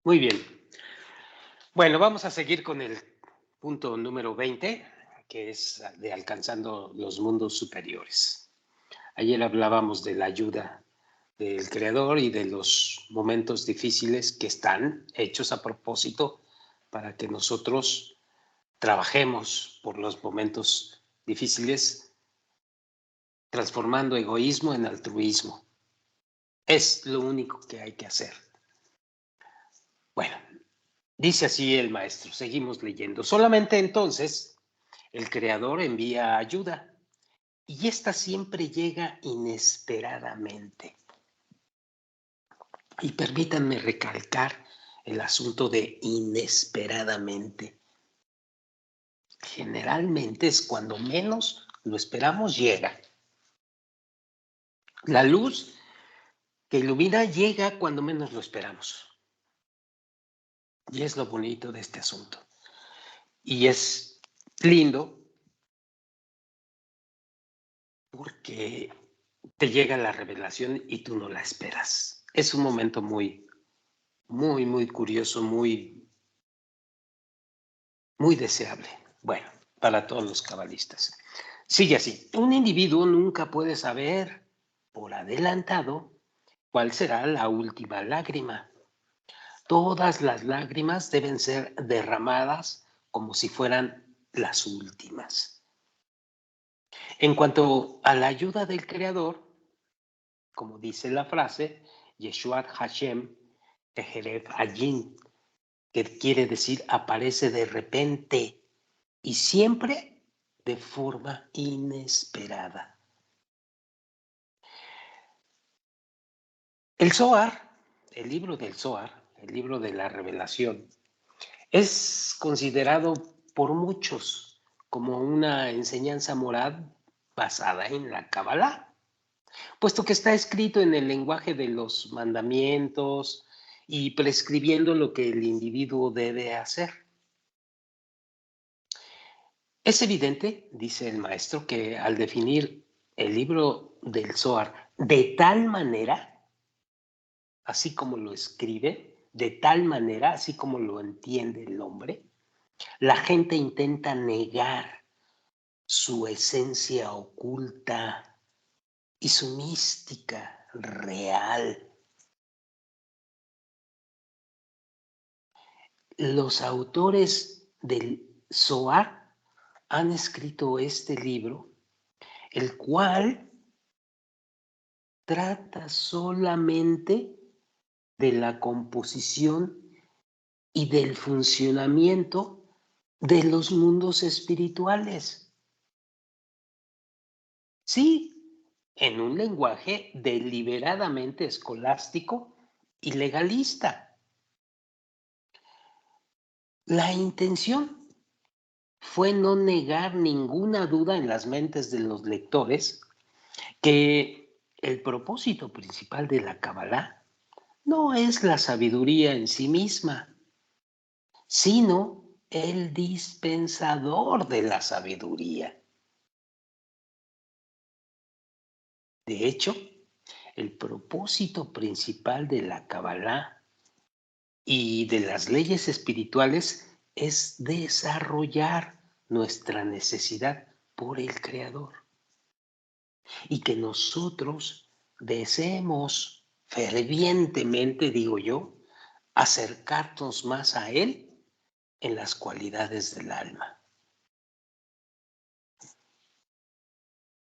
Muy bien. Bueno, vamos a seguir con el punto número 20, que es de alcanzando los mundos superiores. Ayer hablábamos de la ayuda del Creador y de los momentos difíciles que están hechos a propósito para que nosotros trabajemos por los momentos difíciles, transformando egoísmo en altruismo. Es lo único que hay que hacer. Bueno, dice así el maestro, seguimos leyendo. Solamente entonces el Creador envía ayuda y esta siempre llega inesperadamente. Y permítanme recalcar el asunto de inesperadamente. Generalmente es cuando menos lo esperamos, llega. La luz que ilumina llega cuando menos lo esperamos. Y es lo bonito de este asunto. Y es lindo porque te llega la revelación y tú no la esperas. Es un momento muy curioso, muy deseable. Bueno, para todos los cabalistas. Sigue así. Un individuo nunca puede saber por adelantado cuál será la última lágrima. Todas las lágrimas deben ser derramadas como si fueran las últimas. En cuanto a la ayuda del Creador, como dice la frase, Yeshuat Hashem Teheref Ayin, que quiere decir aparece de repente y siempre de forma inesperada. El Zohar, el libro del Zohar, el libro de la revelación, es considerado por muchos como una enseñanza moral basada en la Kabbalah, puesto que está escrito en el lenguaje de los mandamientos y prescribiendo lo que el individuo debe hacer. Es evidente, dice el maestro, que al definir el libro del Zohar de tal manera, así como lo escribe, de tal manera, así como lo entiende el hombre, la gente intenta negar su esencia oculta y su mística real. Los autores del Zohar han escrito este libro, el cual trata solamente de la composición y del funcionamiento de los mundos espirituales. Sí, en un lenguaje deliberadamente escolástico y legalista. La intención fue no negar ninguna duda en las mentes de los lectores que el propósito principal de la Kabbalah no es la sabiduría en sí misma, sino el dispensador de la sabiduría. De hecho, el propósito principal de la Kabbalah y de las leyes espirituales es desarrollar nuestra necesidad por el Creador y que nosotros deseemos fervientemente, digo yo, acercarnos más a Él en las cualidades del alma.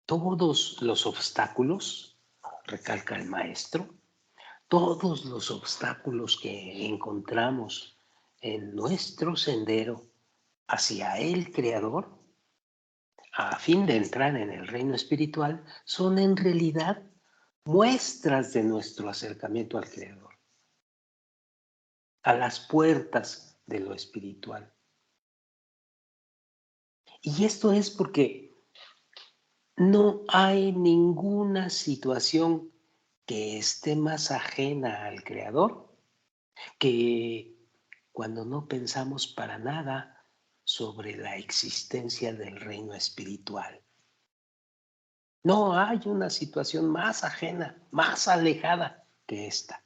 Todos los obstáculos, recalca el maestro, todos los obstáculos que encontramos en nuestro sendero hacia el Creador, a fin de entrar en el reino espiritual, son en realidad muestras de nuestro acercamiento al Creador, a las puertas de lo espiritual. Y esto es porque no hay ninguna situación que esté más ajena al Creador que cuando no pensamos para nada sobre la existencia del reino espiritual. No hay una situación más ajena, más alejada que esta.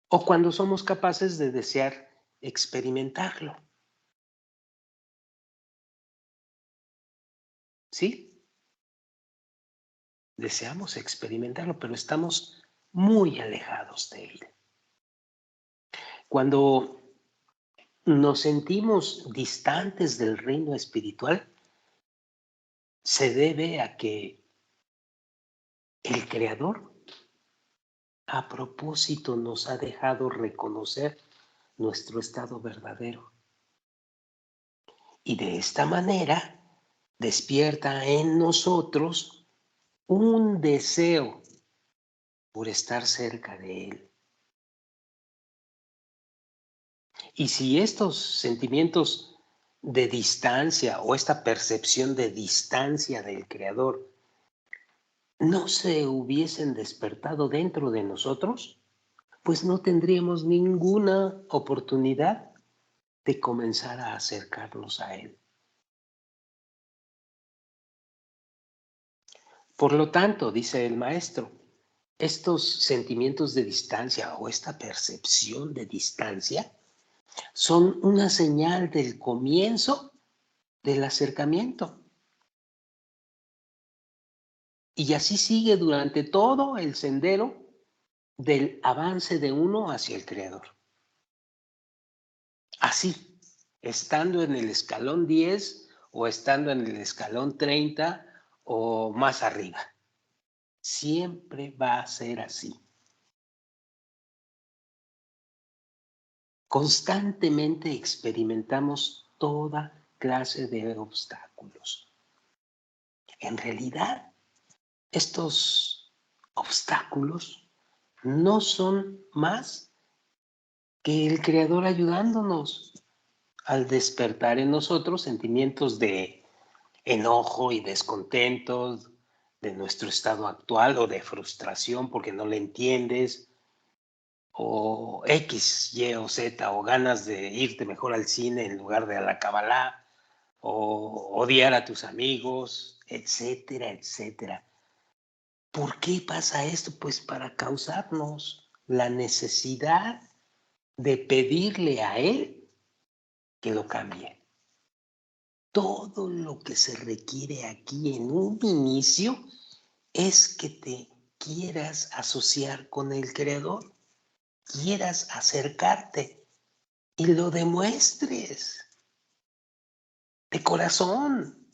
o cuando somos capaces de desear experimentarlo. ¿Sí? Deseamos experimentarlo, pero estamos muy alejados de él. Cuando nos sentimos distantes del reino espiritual, se debe a que el Creador a propósito nos ha dejado reconocer nuestro estado verdadero. Y de esta manera despierta en nosotros un deseo por estar cerca de Él. Y si estos sentimientos de distancia o esta percepción de distancia del Creador no se hubiesen despertado dentro de nosotros, pues no tendríamos ninguna oportunidad de comenzar a acercarnos a Él. Por lo tanto, dice el maestro, estos sentimientos de distancia o esta percepción de distancia son una señal del comienzo del acercamiento. Y así sigue durante todo el sendero del avance de uno hacia el Creador. Así, estando en el escalón 10 o estando en el escalón 30 o más arriba. Siempre va a ser así. Constantemente experimentamos toda clase de obstáculos. En realidad, estos obstáculos no son más que el Creador ayudándonos al despertar en nosotros sentimientos de enojo y descontento de nuestro estado actual o de frustración porque no le entiendes, o X, Y o Z, o ganas de irte mejor al cine en lugar de a la Kabbalah, o odiar a tus amigos, etcétera, etcétera. ¿Por qué pasa esto? Pues para causarnos la necesidad de pedirle a Él que lo cambie. Todo lo que se requiere aquí en un inicio es que te quieras asociar con el Creador, quieras acercarte y lo demuestres de corazón.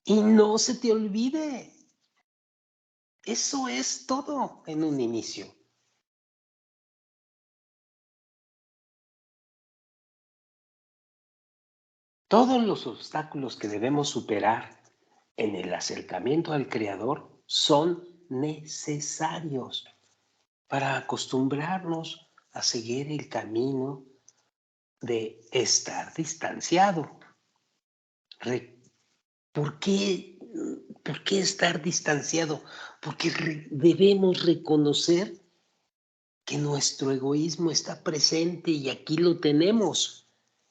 Y no se te olvide. Eso es todo en un inicio. Todos los obstáculos que debemos superar en el acercamiento al Creador son necesarios para acostumbrarnos a seguir el camino de estar distanciado. ¿Por qué, ¿Por qué estar distanciado? Porque debemos reconocer que nuestro egoísmo está presente y aquí lo tenemos.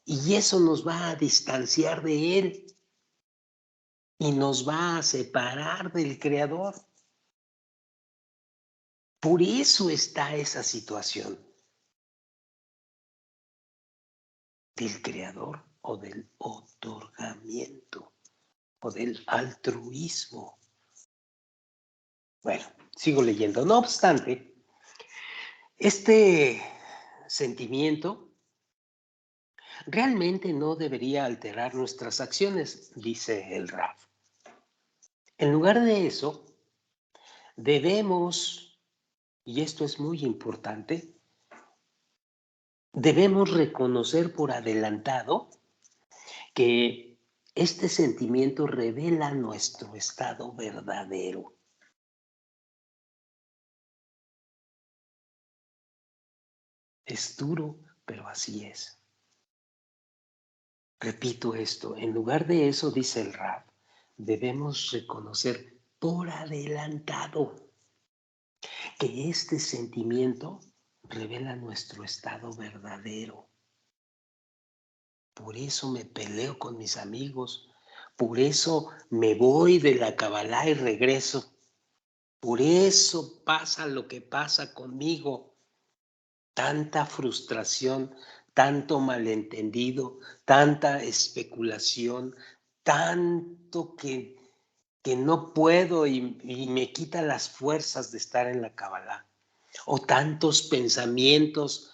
Y eso nos va a distanciar de Él y nos va a separar del Creador. Por eso está esa situación del Creador o del otorgamiento o del altruismo. Bueno, sigo leyendo. No obstante, este sentimiento realmente no debería alterar nuestras acciones, dice el Raf. En lugar de eso, debemos, y esto es muy importante, debemos reconocer por adelantado que este sentimiento revela nuestro estado verdadero. Es duro, pero así es. Repito esto, en lugar de eso, dice el Rab, debemos reconocer por adelantado que este sentimiento revela nuestro estado verdadero. Por eso me peleo con mis amigos, por eso me voy de la Kabbalah y regreso, Por eso pasa lo que pasa conmigo. Tanta frustración, tanto malentendido, tanta especulación, tanto que no puedo y me quita las fuerzas de estar en la Kabbalah. O tantos pensamientos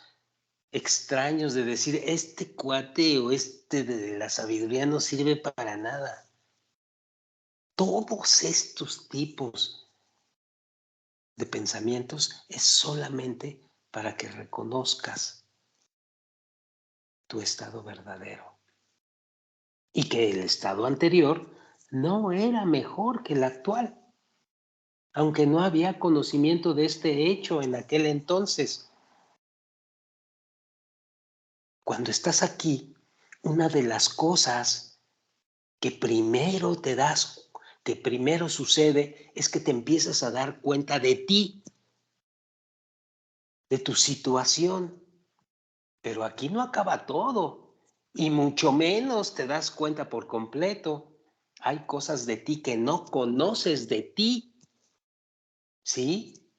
extraños de decir, este cuate o este de la sabiduría no sirve para nada. Todos estos tipos de pensamientos es solamente para que reconozcas tu estado verdadero y que el estado anterior no era mejor que el actual, aunque no había conocimiento de este hecho en aquel entonces. Cuando estás aquí, una de las cosas que primero sucede es que te empiezas a dar cuenta de ti, de tu situación. Pero aquí no acaba todo, y mucho menos te das cuenta por completo. Hay cosas de ti que no conoces de ti, ¿sí?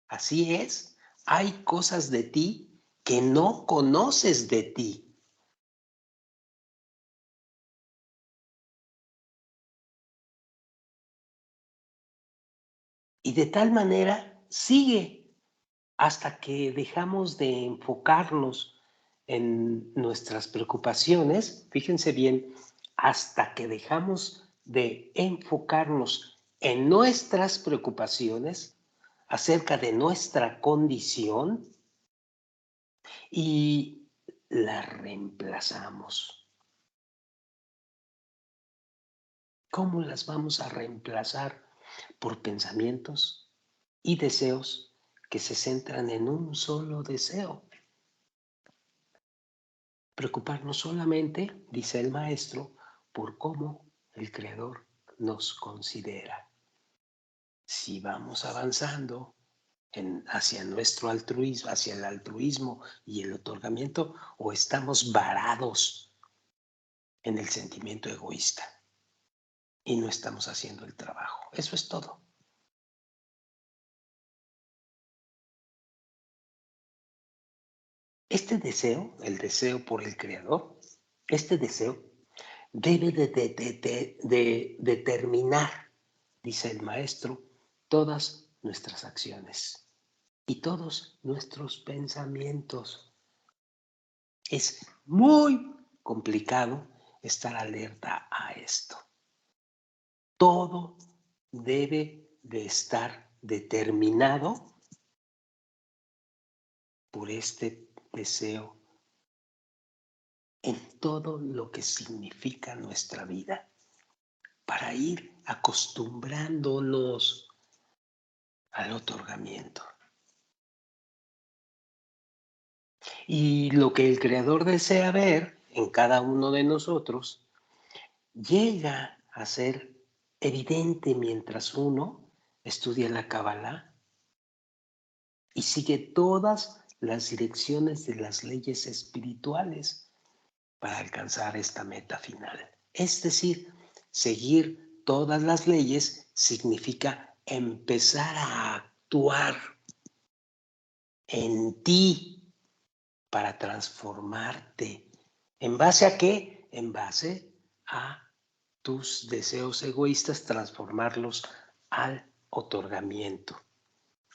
Así es. Hay cosas de ti que no conoces de ti. Y de tal manera sigue hasta que dejamos de enfocarnos en nuestras preocupaciones. Fíjense bien, hasta que dejamos de enfocarnos en nuestras preocupaciones acerca de nuestra condición y la reemplazamos. ¿Cómo las vamos a reemplazar? Por pensamientos y deseos que se centran en un solo deseo. Preocuparnos solamente, dice el maestro, por cómo el Creador nos considera. Si vamos avanzando hacia nuestro altruismo, hacia el altruismo y el otorgamiento, o estamos varados en el sentimiento egoísta y no estamos haciendo el trabajo. Eso es todo. Este deseo, el deseo por el Creador, este deseo debe de determinar, dice el maestro, todas nuestras acciones y todos nuestros pensamientos. Es muy complicado estar alerta a esto. Todo debe de estar determinado por este deseo en todo lo que significa nuestra vida, para ir acostumbrándonos al otorgamiento. Y lo que el Creador desea ver en cada uno de nosotros llega a ser evidente mientras uno estudia la Kabbalah y sigue todas las direcciones de las leyes espirituales para alcanzar esta meta final. Es decir, seguir todas las leyes significa empezar a actuar en ti para transformarte. ¿En base a qué? En base a tus deseos egoístas, transformarlos al otorgamiento.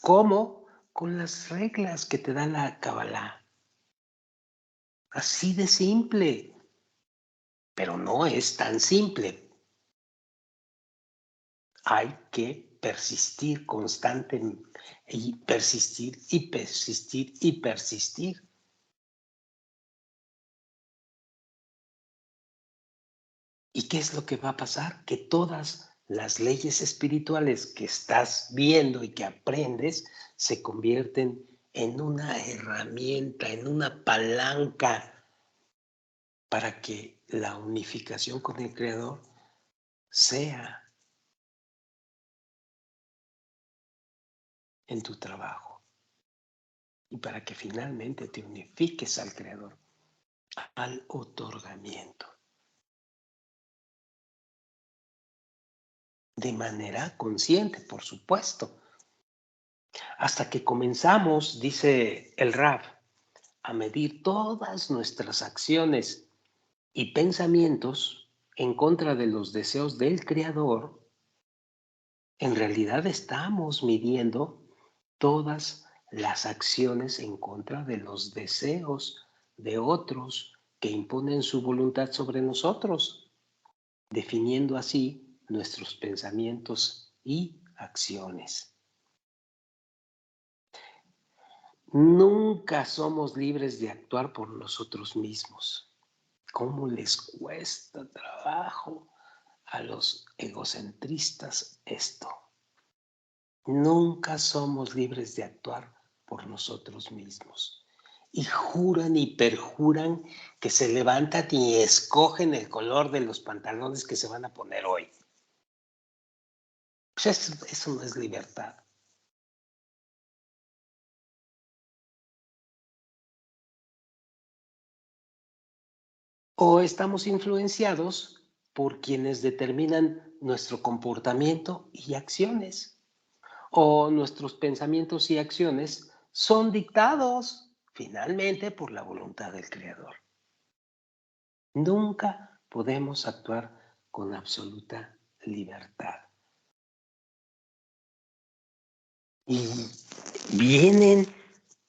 ¿Cómo? Con las reglas que te da la Kabbalah. Así de simple. Pero no es tan simple. Hay que persistir constantemente y persistir y persistir y persistir. ¿Y qué es lo que va a pasar? Que todas las leyes espirituales que estás viendo y que aprendes se convierten en una herramienta, en una palanca para que la unificación con el Creador sea en tu trabajo y para que finalmente te unifiques al Creador, al otorgamiento. de manera consciente, por supuesto. Hasta que comenzamos, dice el Rab, a medir todas nuestras acciones y pensamientos en contra de los deseos del Creador, en realidad estamos midiendo todas las acciones en contra de los deseos de otros que imponen su voluntad sobre nosotros, definiendo así nuestros pensamientos y acciones. Nunca somos libres de actuar por nosotros mismos. ¿Cómo les cuesta trabajo a los egocentristas esto? Nunca somos libres de actuar por nosotros mismos. Y juran y perjuran que se levantan y escogen el color de los pantalones que se van a poner hoy. Pues eso no es libertad. O estamos influenciados por quienes determinan nuestro comportamiento y acciones. O nuestros pensamientos y acciones son dictados finalmente por la voluntad del Creador. Nunca podemos actuar con absoluta libertad. Y vienen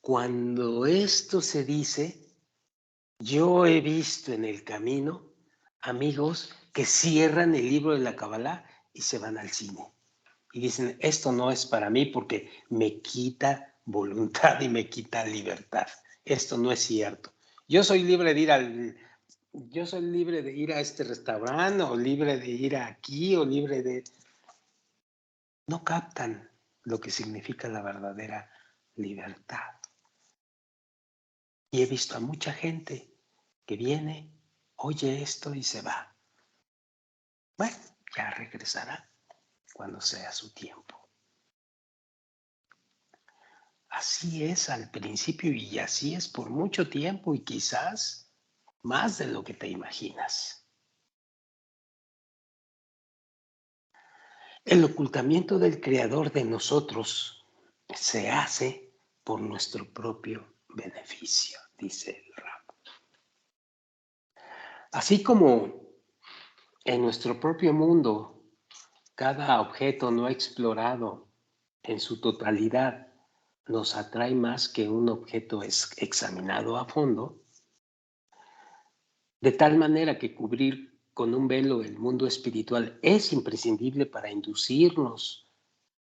cuando esto se dice, yo he visto en el camino amigos que cierran el libro de la Kabbalah y se van al cine. Y dicen, esto no es para mí porque me quita voluntad y me quita libertad. Esto no es cierto. Yo soy libre de ir a este restaurante o libre de ir aquí o libre de... No captan lo que significa la verdadera libertad. Y he visto a mucha gente que viene, oye esto y se va. Bueno, ya regresará cuando sea su tiempo. Así es al principio y así es por mucho tiempo y quizás más de lo que te imaginas. El ocultamiento del Creador de nosotros se hace por nuestro propio beneficio, dice el Rab. Así como en nuestro propio mundo, cada objeto no explorado en su totalidad nos atrae más que un objeto examinado a fondo, de tal manera que cubrir con un velo el mundo espiritual es imprescindible para inducirnos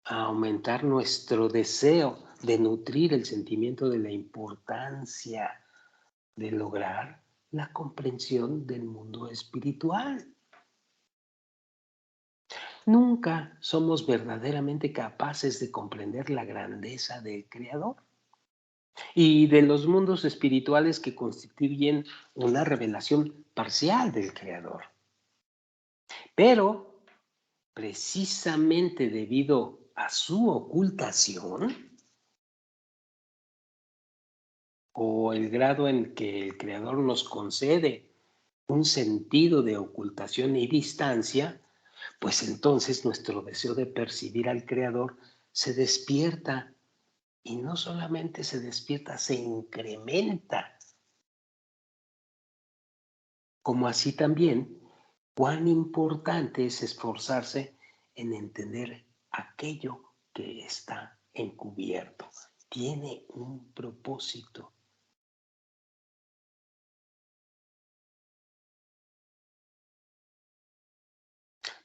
a aumentar nuestro deseo de nutrir el sentimiento de la importancia de lograr la comprensión del mundo espiritual. Nunca somos verdaderamente capaces de comprender la grandeza del Creador y de los mundos espirituales que constituyen una revelación parcial del Creador. Pero precisamente debido a su ocultación o el grado en que el Creador nos concede un sentido de ocultación y distancia, pues entonces nuestro deseo de percibir al Creador se despierta y no solamente se despierta, se incrementa. Como así también, cuán importante es esforzarse en entender aquello que está encubierto. Tiene un propósito.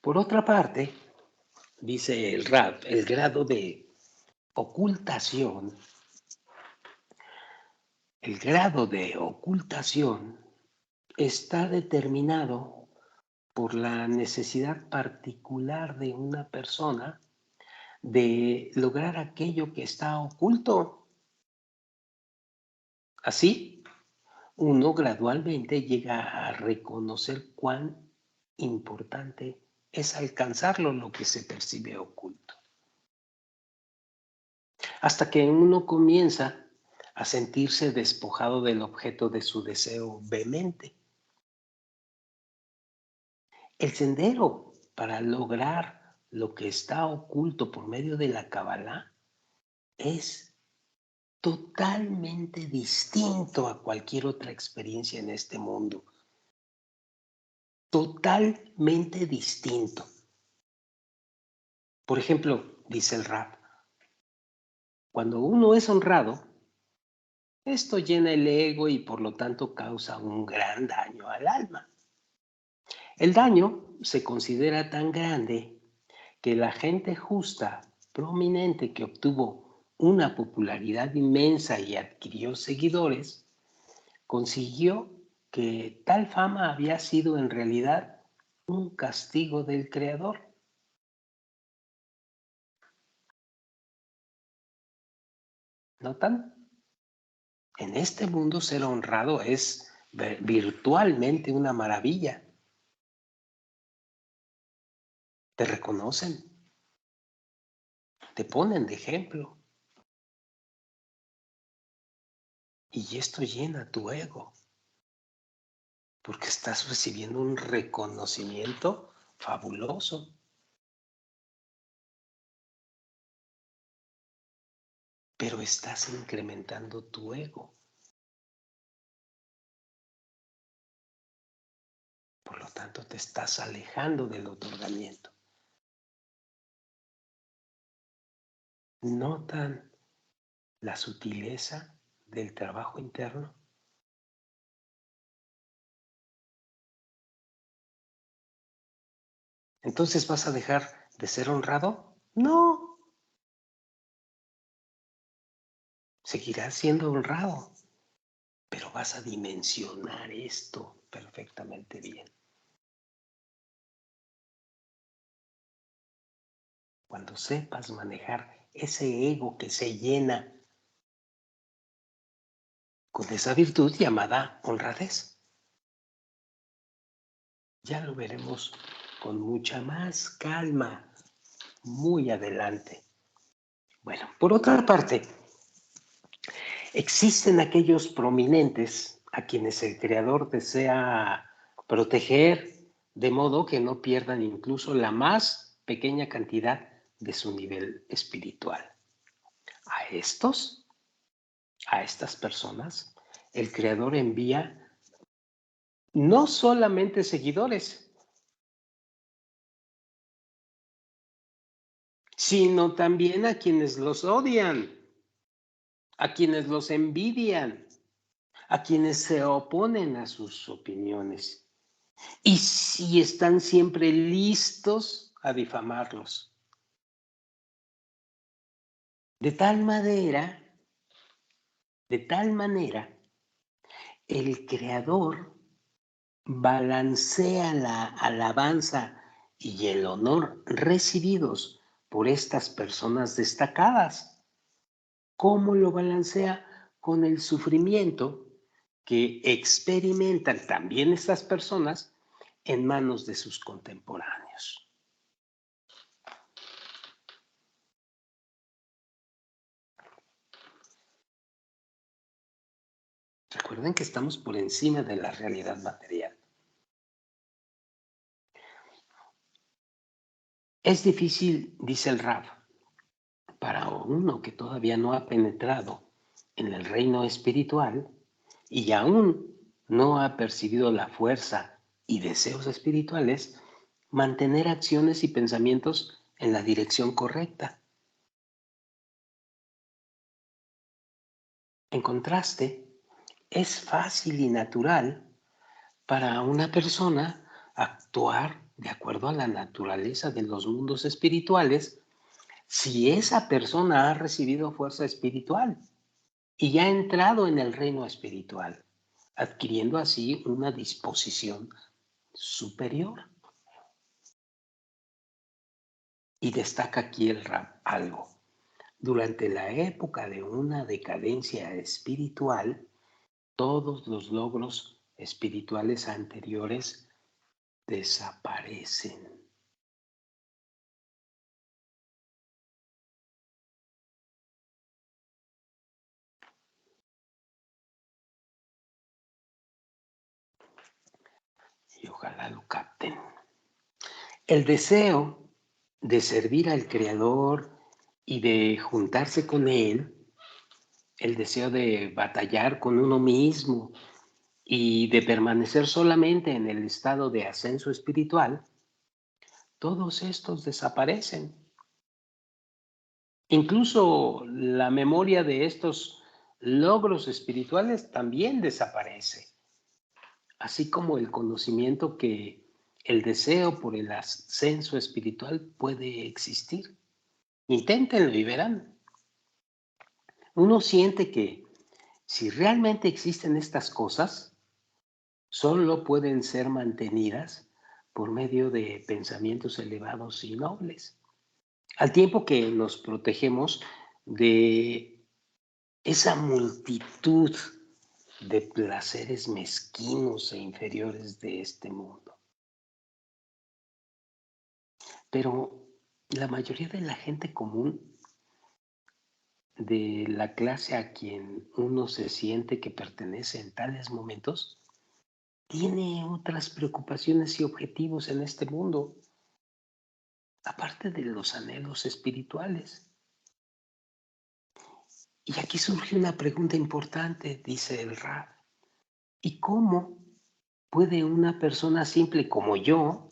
Por otra parte, dice el Rab, el grado de ocultación, el grado de ocultación está determinado por la necesidad particular de una persona de lograr aquello que está oculto. Así, uno gradualmente llega a reconocer cuán importante es alcanzarlo, lo que se percibe oculto. Hasta que uno comienza a sentirse despojado del objeto de su deseo vehemente. El sendero para lograr lo que está oculto por medio de la Kabbalah es totalmente distinto a cualquier otra experiencia en este mundo. Totalmente distinto. Por ejemplo, dice el Rab, cuando uno es honrado, esto llena el ego y por lo tanto causa un gran daño al alma. El daño se considera tan grande que la gente justa, prominente, que obtuvo una popularidad inmensa y adquirió seguidores, consiguió que tal fama había sido en realidad un castigo del Creador. ¿Notan? En este mundo ser honrado es virtualmente una maravilla. Te reconocen, te ponen de ejemplo. Y esto llena tu ego, porque estás recibiendo un reconocimiento fabuloso. Pero estás incrementando tu ego. Por lo tanto, te estás alejando del otorgamiento. ¿Notan la sutileza del trabajo interno? ¿Entonces vas a dejar de ser honrado? No, seguirás siendo honrado, pero vas a dimensionar esto perfectamente bien. Cuando sepas manejar ese ego que se llena con esa virtud llamada honradez, ya lo veremos con mucha más calma muy adelante. Bueno, por otra parte, existen aquellos prominentes a quienes el Creador desea proteger de modo que no pierdan incluso la más pequeña cantidad de su nivel espiritual. A estas personas, el Creador envía no solamente seguidores, sino también a quienes los odian, a quienes los envidian, a quienes se oponen a sus opiniones y si están siempre listos a difamarlos. De tal manera, el Creador balancea la alabanza y el honor recibidos por estas personas destacadas. ¿Cómo lo balancea? Con el sufrimiento que experimentan también estas personas en manos de sus contemporáneos. Recuerden que estamos por encima de la realidad material. Es difícil, dice el Rab, para uno que todavía no ha penetrado en el reino espiritual y aún no ha percibido la fuerza y deseos espirituales, mantener acciones y pensamientos en la dirección correcta. En contraste, es fácil y natural para una persona actuar de acuerdo a la naturaleza de los mundos espirituales si esa persona ha recibido fuerza espiritual y ya ha entrado en el reino espiritual, adquiriendo así una disposición superior. Y destaca aquí el Rab algo. Durante la época de una decadencia espiritual, todos los logros espirituales anteriores desaparecen. Y ojalá lo capten. El deseo de servir al Creador y de juntarse con Él, el deseo de batallar con uno mismo y de permanecer solamente en el estado de ascenso espiritual, todos estos desaparecen. Incluso la memoria de estos logros espirituales también desaparece, así como el conocimiento que el deseo por el ascenso espiritual puede existir. Inténtenlo y verán. Uno siente que si realmente existen estas cosas, solo pueden ser mantenidas por medio de pensamientos elevados y nobles, al tiempo que nos protegemos de esa multitud de placeres mezquinos e inferiores de este mundo. Pero la mayoría de la gente común, de la clase a quien uno se siente que pertenece en tales momentos, tiene otras preocupaciones y objetivos en este mundo, aparte de los anhelos espirituales. Y aquí surge una pregunta importante, dice el Rab. ¿Y cómo puede una persona simple como yo,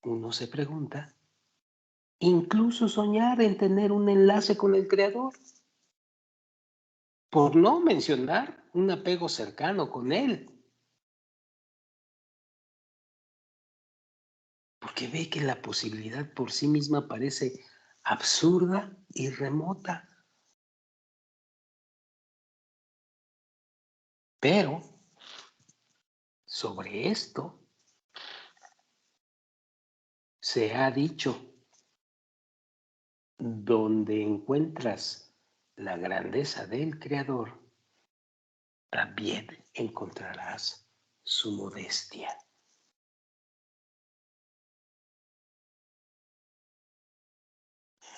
uno se pregunta, incluso soñar en tener un enlace con el Creador? Por no mencionar un apego cercano con Él. Porque ve que la posibilidad por sí misma parece absurda y remota. Pero sobre esto se ha dicho, donde encuentras la grandeza del Creador, también encontrarás su modestia.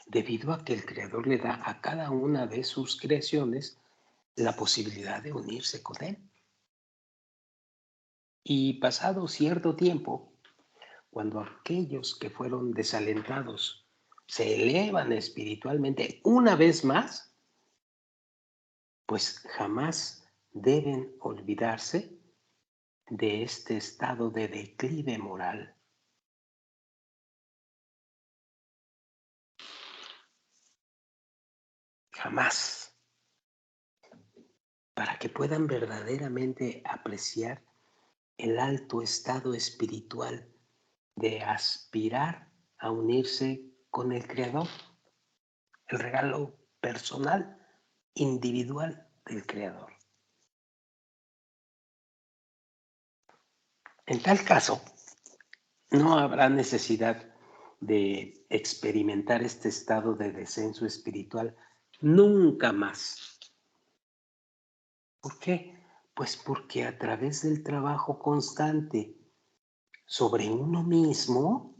Debido a que el Creador le da a cada una de sus creaciones la posibilidad de unirse con Él. Y pasado cierto tiempo, cuando aquellos que fueron desalentados se elevan espiritualmente una vez más, pues jamás deben olvidarse de este estado de declive moral. Jamás. Para que puedan verdaderamente apreciar el alto estado espiritual de aspirar a unirse con el Creador, el regalo personal, individual del Creador. En tal caso, no habrá necesidad de experimentar este estado de descenso espiritual nunca más. ¿Por qué? Pues porque a través del trabajo constante sobre uno mismo,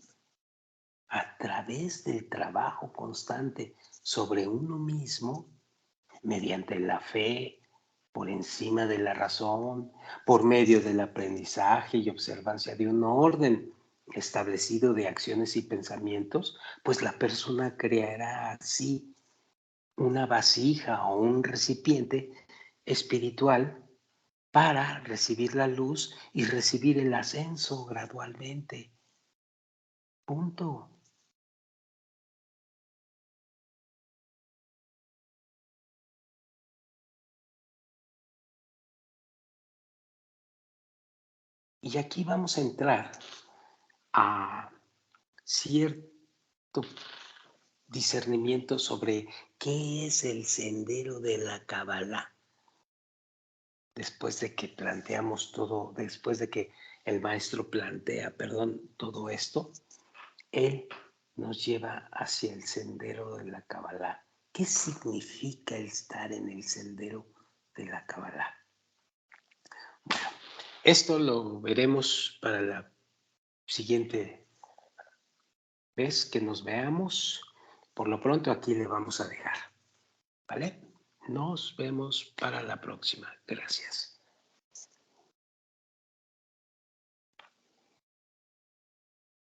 a través del trabajo constante sobre uno mismo, mediante la fe, por encima de la razón, por medio del aprendizaje y observancia de un orden establecido de acciones y pensamientos, pues la persona creará así una vasija o un recipiente espiritual para recibir la luz y recibir el ascenso gradualmente. Punto. Y aquí vamos a entrar a cierto discernimiento sobre qué es el sendero de la Kabbalah. Después de que planteamos todo, después de que el maestro plantea, todo esto, él nos lleva hacia el sendero de la Kabbalah. ¿Qué significa estar en el sendero de la Kabbalah? Bueno, esto lo veremos para la siguiente vez que nos veamos. Por lo pronto aquí le vamos a dejar, ¿vale? Nos vemos para la próxima. Gracias.